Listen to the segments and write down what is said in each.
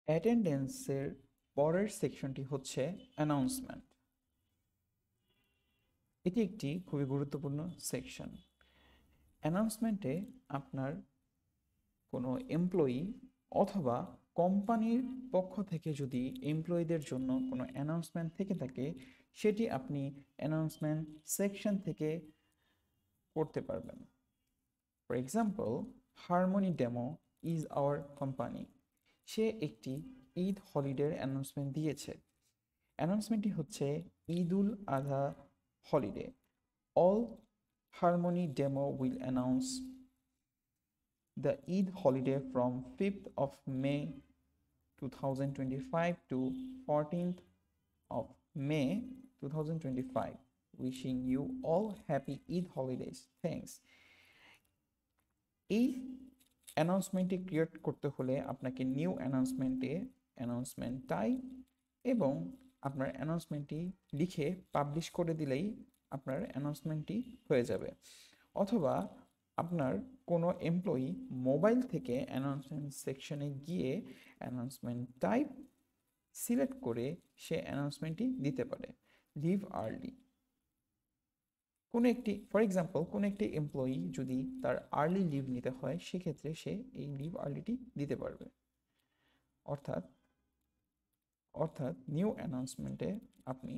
অ্যাটেন্ডেন্সের পরের সেকশনটি হচ্ছে অ্যানাউন্সমেন্ট। এটি একটি খুবই গুরুত্বপূর্ণ সেকশন। অ্যানাউন্সমেন্টে আপনার কোনো এমপ্লয়ি অথবা কোম্পানির পক্ষ থেকে যদি এমপ্লয়ীদের জন্য কোনো অ্যানাউন্সমেন্ট থেকে থাকে, সেটি আপনি অ্যানাউন্সমেন্ট সেকশন থেকে করতে পারবেন। For example, harmony demo is our company. সে একটি ঈদ হলিডের অ্যানাউন্সমেন্ট দিয়েছে। অ্যানাউন্সমেন্টটি হচ্ছে Eidul Adha holiday. All harmony demo will announce the Eid holiday from 5th of May 2025 to 14th of May 2025. Wishing you all happy Eid holidays. Thanks. এই অ্যানাউন্সমেন্টটি create করতে হলে আপনাকে নিউ অ্যানাউন্সমেন্ট টাইপ এবং আপনার অ্যানাউন্সমেন্টটি লিখে পাবলিশ করে দিলেই আপনার অ্যানাউন্সমেন্টটি হয়ে যাবে। অথবা আপনার কোনো এমপ্লয়ি মোবাইল থেকে অ্যানাউন্সমেন্ট সেকশনে গিয়ে অ্যানাউন্সমেন্ট টাইপ সিলেক্ট করে সে অ্যানাউন্সমেন্টটি দিতে পারে। লিভ আর্লি, কোনো একটি ফর এক্সাম্পল কোনো একটি এমপ্লয়ি যদি তার আর্লি লিভ নিতে হয়, সেক্ষেত্রে সে এই লিভ আর্লিটি দিতে পারবে। অর্থাৎ নিউ অ্যানাউন্সমেন্টে আপনি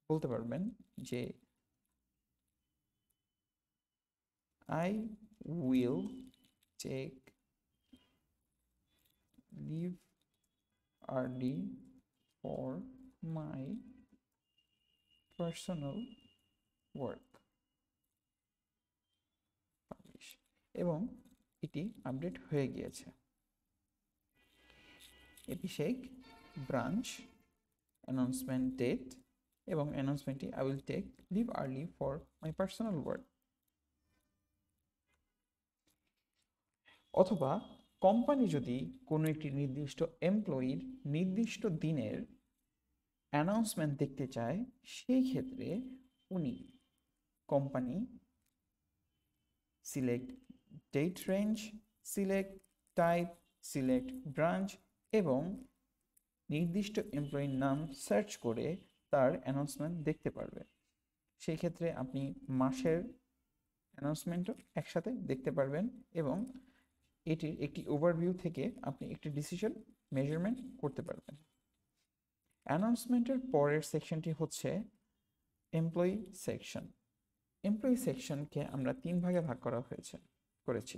বলতে পারবেন যে I will take leave early for my personal work. Publish, এবং এটি আপডেট হয়ে গিয়েছে। এপিশেক ব্রাঞ্চ অ্যানাউন্সমেন্ট ডেট এবং অ্যানাউন্সমেন্টটি I will take leave early for my personal work। অথবা কোম্পানি যদি কোনো একটি নির্দিষ্ট এমপ্লয়ির নির্দিষ্ট দিনের অ্যানাউন্সমেন্ট দেখতে চায়, সেই ক্ষেত্রে উনি company select date range, select type, select branch এবং নির্দিষ্ট এমপ্লয়ির নাম সার্চ করে তার অ্যানাউন্সমেন্ট দেখতে পারবে। সেই ক্ষেত্রে আপনি মাসের অ্যানাউন্সমেন্টও একসাথে দেখতে পারবেন এবং এটির একটি ওভারভিউ থেকে আপনি একটি ডিসিশন মেজারমেন্ট করতে পারবেন। অ্যানাউন্সমেন্টের পরের সেকশনটি হচ্ছে এমপ্লয়ি সেকশন। এমপ্লয়ি সেকশনকে আমরা 3 ভাগে ভাগ করেছি।